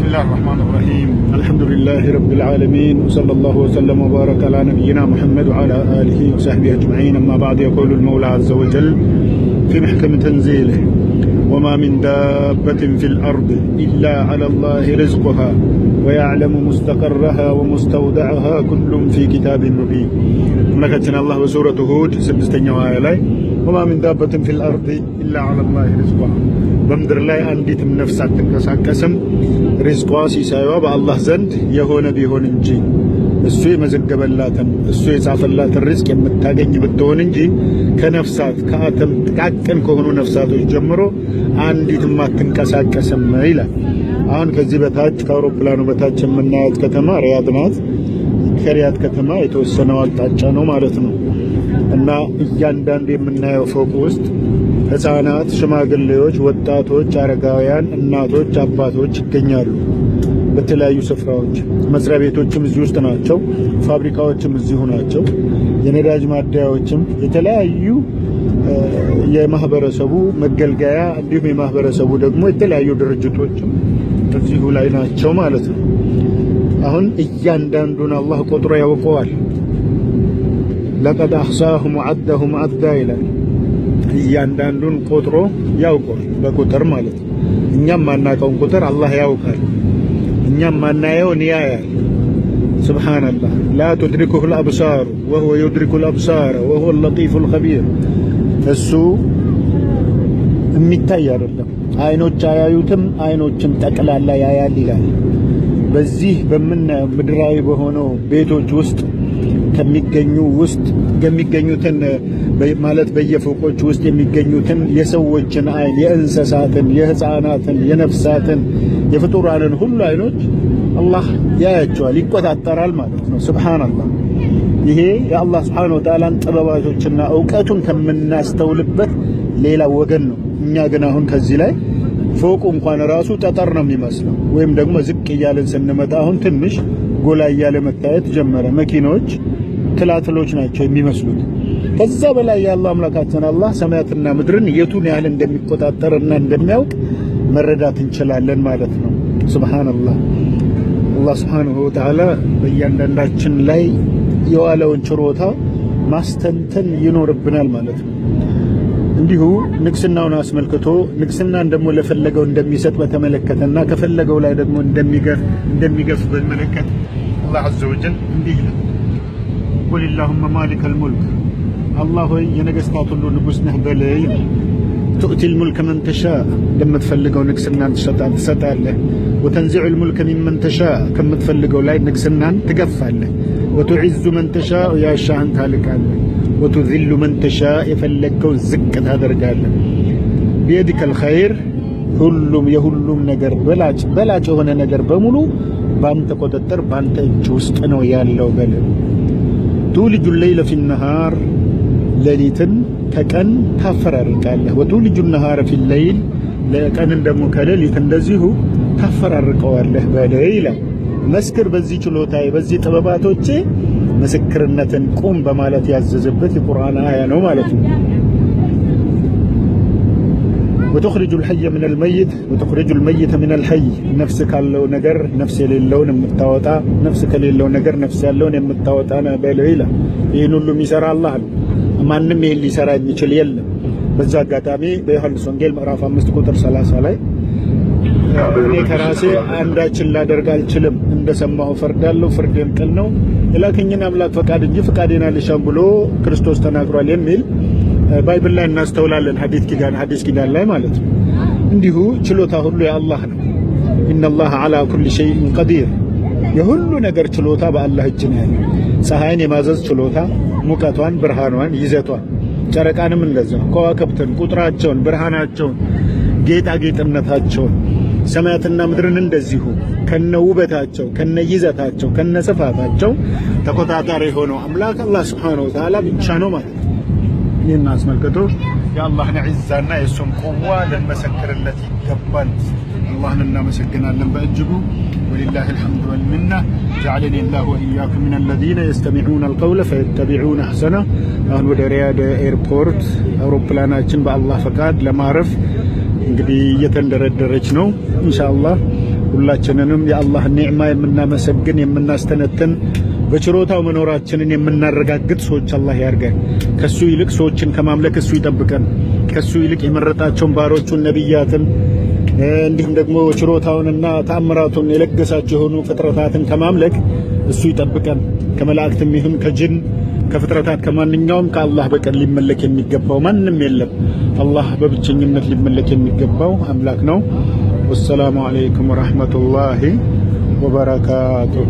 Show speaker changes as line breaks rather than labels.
بسم الله الرحمن الرحيم الحمد لله رب العالمين وصلى الله وسلم وبارك على نبينا محمد وعلى آله وصحبه أجمعين. أما بعد، يقول المولى عز وجل في محكم تنزيله: وما من دابة في الأرض إلا على الله رزقها ويعلم مستقرها ومستودعها كل في كتاب مبين. ملكتنا الله بسورة هود 6ኛው አያ ላይ وما من دابة في الأرض إلا على الله رزقها በምድር ላይ አንዲትም ነፍስ አትንቀሳቀስም ሪዝቋ ሲሳይዋ በአላህ ዘንድ የሆነ ቢሆን እንጂ እሱ የመዘገበላትን እሱ የጻፈላትን ሪዝቅ የምታገኝ ብትሆን እንጂ ከነፍሳት ከአተም ጥቃቅን ከሆኑ ነፍሳቶች ጀምሮ አንዲትም አትንቀሳቀስም ይላል። አሁን ከዚህ በታች ከአውሮፕላኑ በታች የምናያት ከተማ ሪያድ ናት። ከሪያድ ከተማ የተወሰነው አቅጣጫ ነው ማለት ነው። እና እያንዳንዱ የምናየው ፎቅ ውስጥ ህፃናት፣ ሽማግሌዎች፣ ወጣቶች፣ አረጋውያን፣ እናቶች፣ አባቶች ይገኛሉ። በተለያዩ ስፍራዎች መስሪያ ቤቶችም እዚህ ውስጥ ናቸው። ፋብሪካዎችም እዚሁ ናቸው። የነዳጅ ማደያዎችም የተለያዩ የማህበረሰቡ መገልገያ እንዲሁም የማህበረሰቡ ደግሞ የተለያዩ ድርጅቶችም እዚሁ ላይ ናቸው ማለት ነው። አሁን እያንዳንዱን አላህ ቆጥሮ ያውቀዋል። ለቀድ አህሳሁም ወዐደሁም ዐዳ ይላል። እያንዳንዱን ቆጥሮ ያውቀዋል በቁጥር ማለት ነው። እኛም ማናውቀውን ቁጥር አላህ ያውቃል። እኛም ማናየውን ያያል። ሱብሃንአላህ ላ ቱድሪኩሁ አልአብሳር ወሁወ ዩድሪኩ አልአብሳር ወሁወ አልለጢፉ አልኸቢር። እሱ የሚታይ አይደለም፣ አይኖች አያዩትም፣ አይኖችም ጠቅላላ ያያል ይላል። በዚህ በምናየው ምድራዊ በሆነው ቤቶች ውስጥ ከሚገኙትን ማለት በየፎቆች ውስጥ የሚገኙትን የሰዎችን አይን፣ የእንስሳትን፣ የህፃናትን፣ የነፍሳትን፣ የፍጡራንን ሁሉ አይኖች አላህ ያያቸዋል፣ ይቆጣጠራል ማለት ነው። ሱብሃንአላህ ይሄ የአላህ ሱብሃነሁ ወተዓላን ጥበባቶችና ዕውቀቱን ከምናስተውልበት ሌላ ወገን ነው። እኛ ግን አሁን ከዚህ ላይ ፎቁ እንኳን ራሱ ጠጠር ነው የሚመስለው። ወይም ደግሞ ዝቅ እያለን ስንመጣ አሁን ትንሽ ጎላ እያለ መታየት ጀመረ። መኪናዎች ትላትሎች ናቸው የሚመስሉት። ከዛ በላይ ያለው አምላካችን አላህ ሰማያትና ምድርን የቱን ያህል እንደሚቆጣጠርና እንደሚያውቅ መረዳት እንችላለን ማለት ነው። ሱብሃንአላህ አላህ ሱብሃነሁ ወተዓላ በእያንዳንዳችን ላይ የዋለውን ችሮታ ማስተንተን ይኖርብናል ማለት ነው። እንዲሁ ንግስናውን አስመልክቶ ንግስናን ደግሞ ለፈለገው እንደሚሰጥ በተመለከተና ከፈለገው ላይ ደግሞ እንደሚገፍ በመለከት አላህ ዐዘ ወጀል እንዲህ ይላል: ቁል ኢላሁመ ማሊከል ሙልክ፣ አላህ ሆይ የነገስታት ሁሉ ንጉስ ነህ በለኝ። ቱእቲል ሙልከ መን ተሻእ፣ ለምትፈልገው ንግስናን ትሰጣለህ። ወተንዚዑል ሙልከ ሚመን ተሻእ፣ ከምትፈልገው ላይ ንግስናን ትገፋለህ። ወቱዒዙ መን ተሻእ፣ ያሻህን ታልቃለህ። ወቱዚሉ መን ተሻእ፣ የፈለግከው ዝቅ ታደርጋለህ። ቢየዲከል ኸይር፣ የሁሉም ነገር በላጭ የሆነ ነገር በሙሉ ባንተ ቁጥጥር ባንተ እጅ ውስጥ ነው ያለው በል። ቱልጁ ለይለ ፊነሃር፣ ሌሊትን ከቀን ታፈራርቃለህ። ወቱልጁ ነሃረ ፊለይል፣ ለቀንን ደግሞ ከሌሊት እንደዚሁ ታፈራርቀዋለህ በል ይላል። መስክር በዚህ ችሎታዬ በዚህ ጥበባቶቼ ምስክርነትን ቁም በማለት ያዘዘበት የቁርአን አያ ነው ማለት ነው። ወተኽሪጁ አልሐየ ሚነል መይት ወተኽሪጁ አልመይተ ሚነል ሐይ፣ ነፍስ ካለው ነገር ነፍስ የሌለውን የምታወጣ፣ ነፍስ ከሌለው ነገር ነፍስ ያለውን የምታወጣ ነው በለው ይላል። ይህን ሁሉ የሚሰራ አላህ ነው። ማንም ይህን ሊሰራ የሚችል የለም። በዛ አጋጣሚ በዮሐንስ ወንጌል ምዕራፍ 5 ቁጥር 30 ላይ እኔ ከራሴ አንዳችን ላደርግ አልችልም፣ እንደሰማሁ ፈርዳለሁ፣ ፍርዴም ቅን ነው፣ የላከኝን አምላክ ፈቃድ እንጂ ፈቃዴን አልሻም ብሎ ክርስቶስ ተናግሯል የሚል ባይብል ላይ እናስተውላለን። ሐዲስ ኪዳን ላይ ማለት ነው። እንዲሁ ችሎታ ሁሉ የአላህ ነው። ኢነላህ ዐላ ኩሊ ሸይኢን ቀዲር፣ የሁሉ ነገር ችሎታ በአላህ እጅ ነው ያለው። ፀሐይን የማዘዝ ችሎታ፣ ሙቀቷን፣ ብርሃኗን፣ ይዘቷን፣ ጨረቃንም እንደዛው፣ ከዋክብትን፣ ቁጥራቸውን፣ ብርሃናቸውን፣ ጌጣጌጥነታቸውን፣ ሰማያትና ምድርን እንደዚሁ ከነውበታቸው፣ ከነይዘታቸው፣ ከነስፋታቸው ተቆጣጣሪ የሆነው አምላክ አላህ ሱብሓነሁ ወተዓላ ብቻ ነው ማለት ነው። ይህን አስመልክቶ የአላህን ዒዛና የእሱን ቁዋ ልንመሰክርለት ይገባል። አላህን እናመሰግናለን በእጅጉ። ወሊላሂ አልሐምዱ ወልሚና። ጀዐለኒ ላሁ ወኢያኩም ሚነ ለዚነ የስተሚዑነ አልቀውለ ፈየተቢዑነ አሕሰነህ። አሁን ወደ ሪያድ ኤርፖርት አውሮፕላናችን በአላህ ፈቃድ ለማረፍ እንግዲህ እየተንደረደረች ነው። ኢንሻአላህ ሁላችንንም የአላህ ኒዕማ የምናመሰግን የምናስተነትን በችሮታው መኖራችንን የምናረጋግጥ ሰዎች አላህ ያርገን። ከሱ ይልቅ ሰዎችን ከማምለክ እሱ ይጠብቀን። ከሱ ይልቅ የመረጣቸውን ባሮቹን ነብያትን እንዲሁም ደግሞ ችሮታውንና ተአምራቱን የለገሳቸው የሆኑ ፍጥረታትን ከማምለክ እሱ ይጠብቀን። ከመላእክትም ይሁን ከጅን ከፍጥረታት ከማንኛውም ከአላህ በቀር ሊመለክ የሚገባው ማንም የለም። አላህ በብቸኝነት ሊመለክ የሚገባው አምላክ ነው። ወሰላሙ አለይኩም ወራህመቱላሂ ወበረካቱሁ።